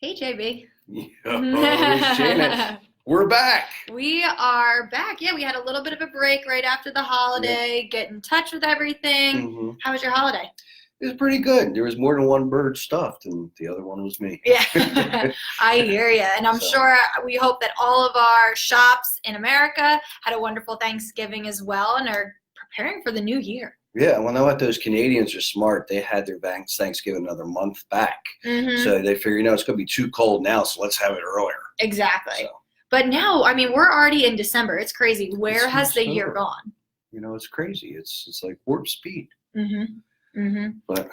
Hey, JB. Yo, Shannon, we're back. We are back. Yeah, we had a little bit of a break right after the holiday, get in touch with everything. How was your holiday? It was pretty good. There was more than one bird stuffed, and the other one was me. Yeah, I hear you. And I'm sure we hope that all of our shops in America had a wonderful Thanksgiving as well and are preparing for the new year. Yeah, well, know what? Those Canadians are smart. They had their Thanksgiving another month back. So they figure, it's going to be too cold now, so let's have it earlier. Exactly. So. But now, we're already in December. It's crazy. Where has the year gone? It's crazy. It's like warp speed. But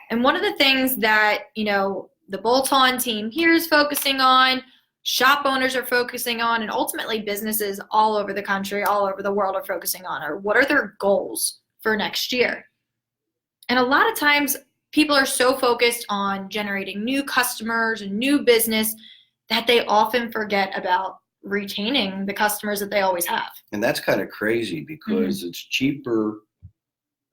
and one of the things that, the bolt-on team here is focusing on, shop owners are focusing on, and ultimately businesses all over the country, all over the world are focusing on are what are their goals for next year. And a lot of times people are so focused on generating new customers and new business that they often forget about retaining the customers that they always have. And that's kind of crazy because it's cheaper.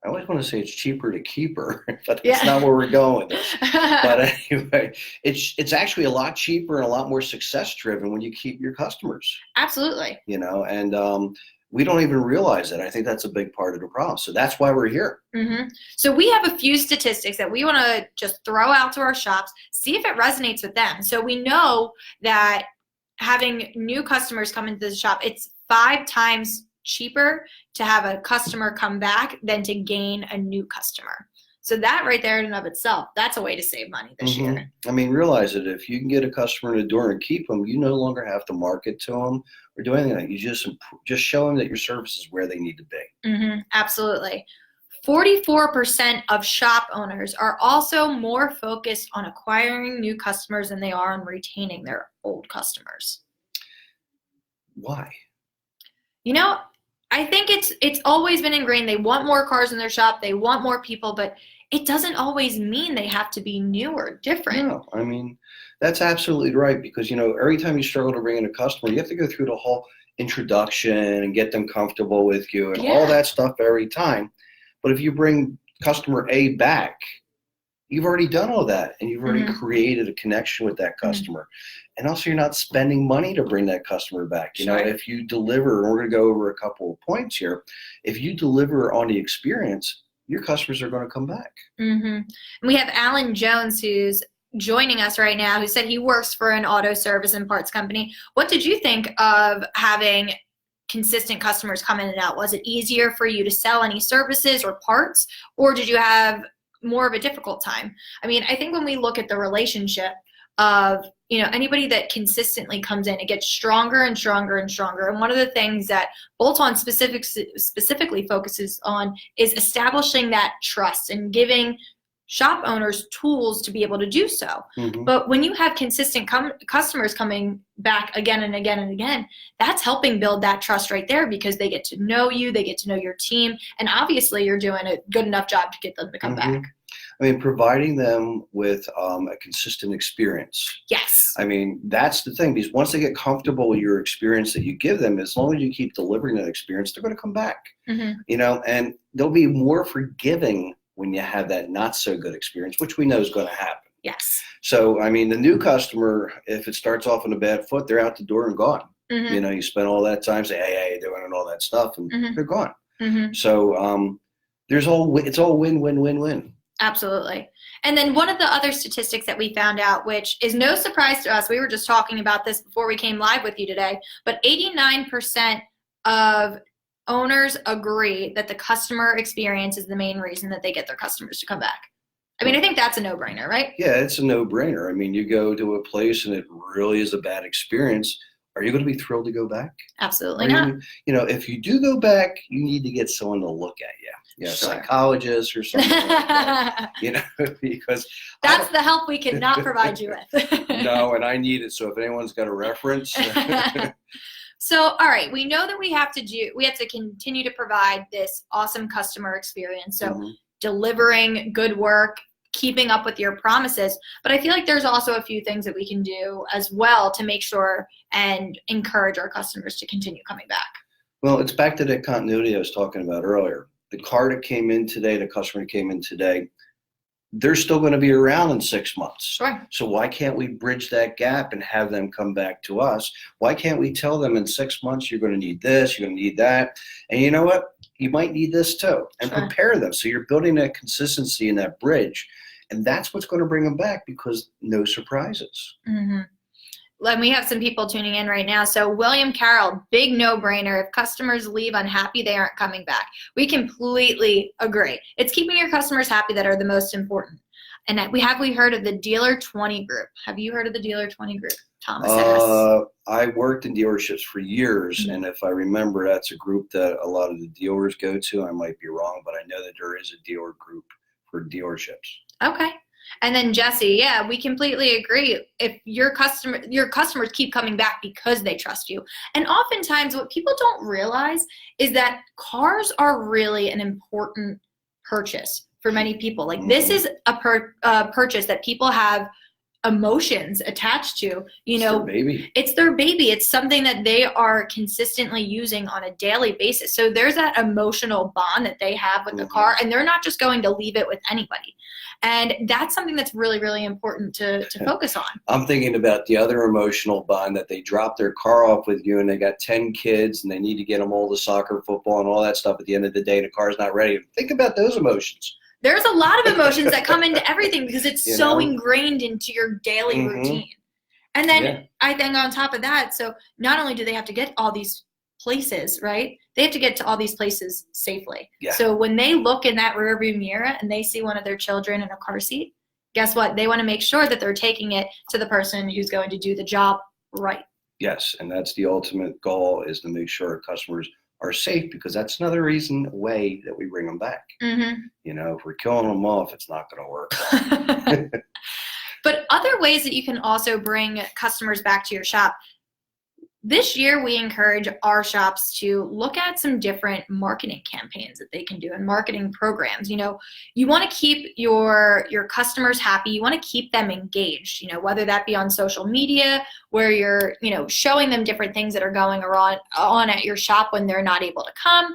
I always want to say it's cheaper to keep her, but that's not where we're going with this. But anyway, it's actually a lot cheaper and a lot more success driven when you keep your customers. Absolutely. And we don't even realize it. I think that's a big part of the problem. So that's why we're here. So we have a few statistics that we want to just throw out to our shops, see if it resonates with them. So we know that having new customers come into the shop, it's 5 times cheaper to have a customer come back than to gain a new customer. So that right there in and of itself, that's a way to save money this year. Realize that if you can get a customer in the door and keep them, you no longer have to market to them or do anything like that. You just show them that your service is where they need to be. Absolutely. 44% of shop owners are also more focused on acquiring new customers than they are on retaining their old customers. Why? I think it's always been ingrained. They want more cars in their shop. They want more people, but it doesn't always mean they have to be new or different. No, that's absolutely right because, every time you struggle to bring in a customer, you have to go through the whole introduction and get them comfortable with you and all that stuff every time. But if you bring customer A back, you've already done all that and you've already created a connection with that customer. And also you're not spending money to bring that customer back. If you deliver, and we're going to go over a couple of points here, if you deliver on the experience, your customers are going to come back. We have Alan Jones who's joining us right now, who said he works for an auto service and parts company. What did you think of having consistent customers come in and out? Was it easier for you to sell any services or parts, or did you have more of a difficult time? I think when we look at the relationship of, anybody that consistently comes in, it gets stronger and stronger and stronger. And one of the things that Bolt-On specifically focuses on is establishing that trust and giving shop owners tools to be able to do so. But when you have consistent customers coming back again and again and again, that's helping build that trust right there because they get to know you, they get to know your team, and obviously you're doing a good enough job to get them to come back. Providing them with a consistent experience. Yes. That's the thing, because once they get comfortable with your experience that you give them, as long as you keep delivering that experience, they're going to come back. And they'll be more forgiving when you have that not so good experience, which we know is going to happen. Yes. So, the new customer, if it starts off on a bad foot, they're out the door and gone. You spend all that time saying, hey, how you doing, and all that stuff, and they're gone. So, it's all win, win, win, win. Absolutely. And then one of the other statistics that we found out, which is no surprise to us, we were just talking about this before we came live with you today, but 89% of owners agree that the customer experience is the main reason that they get their customers to come back. I think that's a no-brainer, right? Yeah, it's a no-brainer. You go to a place and it really is a bad experience. Are you going to be thrilled to go back? Absolutely not. If you do go back, you need to get someone to look at you. Psychologist or something like that. Because that's the help we cannot provide you with. No, and I need it. So if anyone's got a reference. So, all right, we know that we have to continue to provide this awesome customer experience. So delivering good work, keeping up with your promises. But I feel like there's also a few things that we can do as well to make sure and encourage our customers to continue coming back. Well, it's back to that continuity I was talking about earlier. The car that came in today, the customer that came in today, they're still going to be around in 6 months. Sure. So why can't we bridge that gap and have them come back to us? Why can't we tell them in 6 months, you're going to need this, you're going to need that, and you know what? You might need this too, and Sure. prepare them. So you're building that consistency and that bridge, and that's what's going to bring them back, because no surprises. Mm-hmm. And we have some people tuning in right now. So William Carroll, big no-brainer. If customers leave unhappy, they aren't coming back. We completely agree. It's keeping your customers happy that are the most important. And we heard of the Dealer 20 group. Have you heard of the Dealer 20 group, Thomas? I worked in dealerships for years, Mm-hmm. and if I remember, that's a group that a lot of the dealers go to. I might be wrong, but I know that there is a dealer group for dealerships. Okay. And then Jesse, yeah, we completely agree. If your customers keep coming back because they trust you. And oftentimes what people don't realize is that cars are really an important purchase for many people. Like this is a purchase that people have emotions attached to, It's their baby. It's their baby. It's something that they are consistently using on a daily basis. So there's that emotional bond that they have with the car, and they're not just going to leave it with anybody. And that's something that's really, really important to focus on. I'm thinking about the other emotional bond that they drop their car off with you, and they got 10 kids, and they need to get them all to soccer, football, and all that stuff at the end of the day. The car's not ready. Think about those emotions. There's a lot of emotions that come into everything because it's You so know? ingrained into your daily routine. And then I think on top of that, so not only do they have to get all these places, right? They have to get to all these places safely. Yeah. So when they look in that rearview mirror and they see one of their children in a car seat, guess what? They want to make sure that they're taking it to the person who's going to do the job right. Yes, and that's the ultimate goal, is to make sure our customers are safe, because that's another way that we bring them back. Mm-hmm. If we're killing them off, it's not going to work. But other ways that you can also bring customers back to your shop. This year, we encourage our shops to look at some different marketing campaigns that they can do and marketing programs. You want to keep your customers happy. You want to keep them engaged, whether that be on social media, where you're, showing them different things that are going on at your shop when they're not able to come.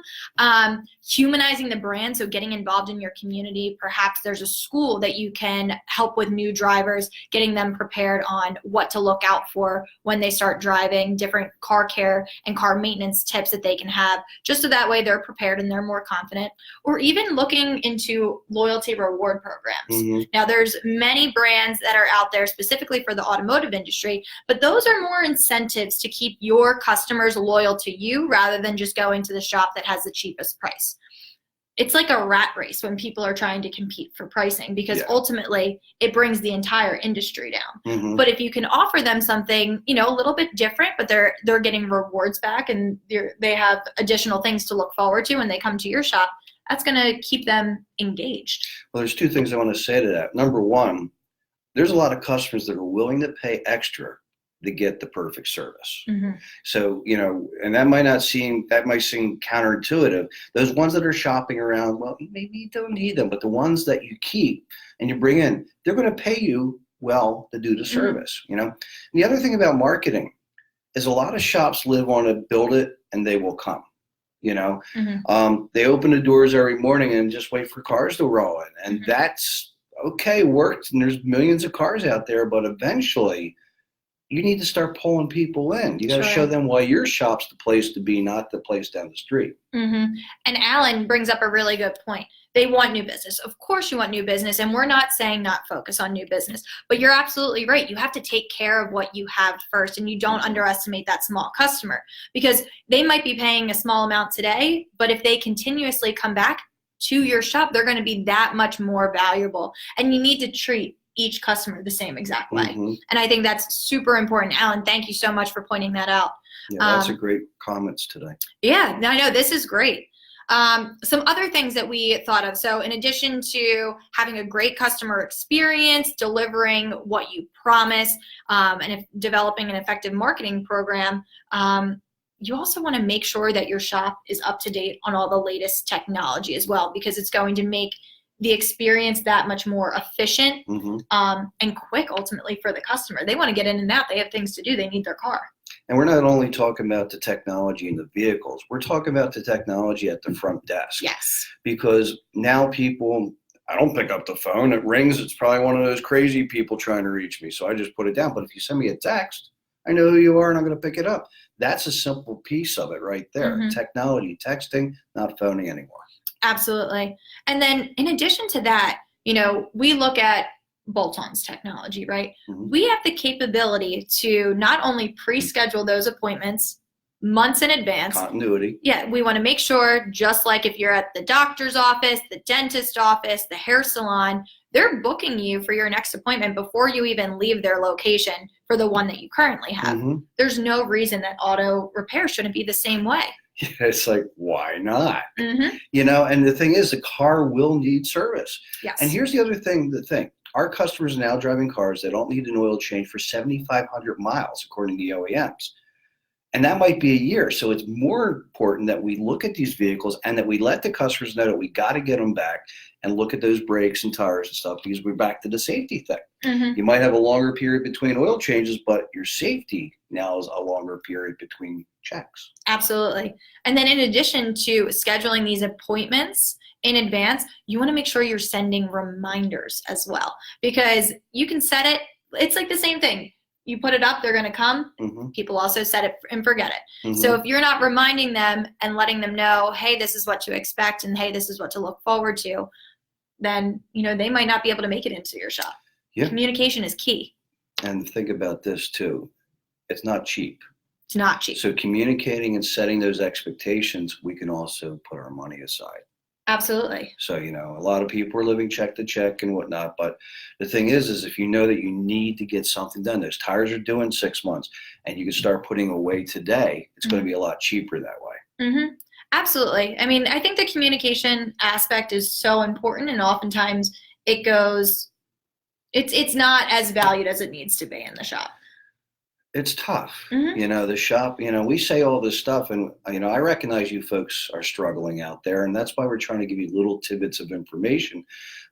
Humanizing the brand, so getting involved in your community. Perhaps there's a school that you can help with new drivers, getting them prepared on what to look out for when they start driving, different car care and car maintenance tips that they can have, just so that way they're prepared and they're more confident. Or even looking into loyalty reward programs. Mm-hmm. Now, there's many brands that are out there specifically for the automotive industry, but those are more incentives to keep your customers loyal to you rather than just going to the shop that has the cheapest price. It's like a rat race when people are trying to compete for pricing, because ultimately it brings the entire industry down. Mm-hmm. But if you can offer them something, a little bit different, but they're getting rewards back and they have additional things to look forward to when they come to your shop, that's going to keep them engaged. Well, there's two things I want to say to that. Number one, there's a lot of customers that are willing to pay extra to get the perfect service. Mm-hmm. So, and that might seem counterintuitive. Those ones that are shopping around, well, maybe you don't need them, but the ones that you keep and you bring in, they're going to pay you well to do the service, And the other thing about marketing is a lot of shops live on a build it and they will come. They open the doors every morning and just wait for cars to roll in. And that's okay, worked. And there's millions of cars out there, but eventually you need to start pulling people in. You got to show them why your shop's the place to be, not the place down the street. Mm-hmm. And Alan brings up a really good point. They want new business. Of course you want new business, and we're not saying not focus on new business, but you're absolutely right. You have to take care of what you have first, and you don't underestimate that small customer, because they might be paying a small amount today, but if they continuously come back to your shop, they're going to be that much more valuable, and you need to treat each customer the same exact way. Mm-hmm. And I think that's super important. Alan, thank you so much for pointing that out. Yeah, that's a great comments today. Yeah, I know, this is great. Some other things that we thought of. So in addition to having a great customer experience, delivering what you promise, and developing an effective marketing program, you also want to make sure that your shop is up to date on all the latest technology as well, because it's going to make the experience that much more efficient and quick ultimately for the customer. They want to get in and out. They have things to do. They need their car. And we're not only talking about the technology in the vehicles, we're talking about the technology at the front desk. Yes. Because now people, I don't pick up the phone. It rings. It's probably one of those crazy people trying to reach me. So I just put it down. But if you send me a text, I know who you are and I'm going to pick it up. That's a simple piece of it right there. Mhm. Technology, texting, not phoning anymore. Absolutely. And then in addition to that, we look at bolt-ons technology, right? Mhm. We have the capability to not only pre-schedule those appointments months in advance. Continuity. Yeah, we want to make sure, just like if you're at the doctor's office, the dentist office, the hair salon, they're booking you for your next appointment before you even leave their location for the one that you currently have. Mhm. There's no reason that auto repair shouldn't be the same way. It's like, why not? Mm-hmm. And the thing is, the car will need service. Yes. And here's the other thing, our customers are now driving cars that don't need an oil change for 7,500 miles, according to the OEMs. And that might be a year. So it's more important that we look at these vehicles and that we let the customers know that we got to get them back and look at those brakes and tires and stuff, because we're back to the safety thing. Mm-hmm. You might have a longer period between oil changes, but your safety now is a longer period between checks. Absolutely. And then in addition to scheduling these appointments in advance, you want to make sure you're sending reminders as well, because you can set it. It's like the same thing. You put it up, they're going to come. Mm-hmm. People also set it and forget it. Mm-hmm. So if you're not reminding them and letting them know, hey, this is what to expect, and hey, this is what to look forward to, then, they might not be able to make it into your shop. Yeah. Communication is key. And think about this too. It's not cheap. It's not cheap. So communicating and setting those expectations, we can also put our money aside. Absolutely. So, a lot of people are living check to check and whatnot. But the thing is if you know that you need to get something done, those tires are due in 6 months, and you can start putting away today, it's going to be a lot cheaper that way. Mm-hmm. Absolutely. I mean, I think the communication aspect is so important, and oftentimes it's not as valued as it needs to be in the shop. It's tough. Mm-hmm. The shop, we say all this stuff, and, I recognize you folks are struggling out there, and that's why we're trying to give you little tidbits of information.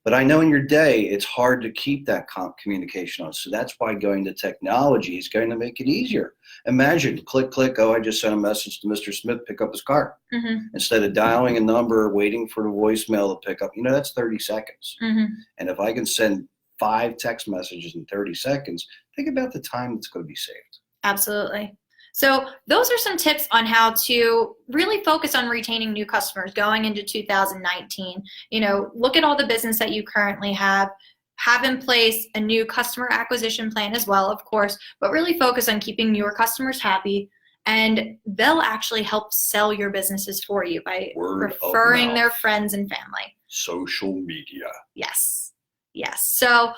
But I know in your day, it's hard to keep that communication on. So that's why going to technology is going to make it easier. Imagine, click, oh, I just sent a message to Mr. Smith, pick up his car. Mm-hmm. Instead of dialing a number, waiting for the voicemail to pick up, that's 30 seconds. Mm-hmm. And if I can send 5 text messages in 30 seconds, think about the time that's going to be saved. Absolutely. So those are some tips on how to really focus on retaining new customers going into 2019. Look at all the business that you currently have in place a new customer acquisition plan as well, of course, but really focus on keeping your customers happy, and they'll actually help sell your businesses for you by referring their friends and family. Social media. Yes. So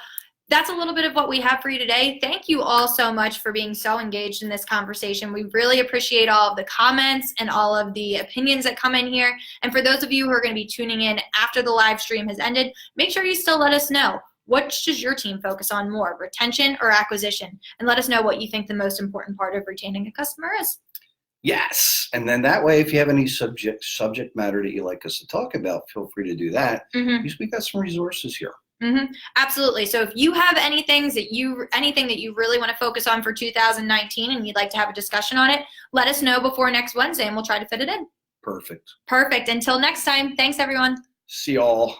that's a little bit of what we have for you today. Thank you all so much for being so engaged in this conversation. We really appreciate all of the comments and all of the opinions that come in here. And for those of you who are going to be tuning in after the live stream has ended, make sure you still let us know. What does your team focus on more, retention or acquisition? And let us know what you think the most important part of retaining a customer is. Yes. And then that way, if you have any subject matter that you'd like us to talk about, feel free to do that. Mm-hmm. Because we got some resources here. Mm-hmm. Absolutely. So if you have anything that you really want to focus on for 2019 and you'd like to have a discussion on it, let us know before next Wednesday and we'll try to fit it in. Perfect. Until next time. Thanks, everyone. See y'all.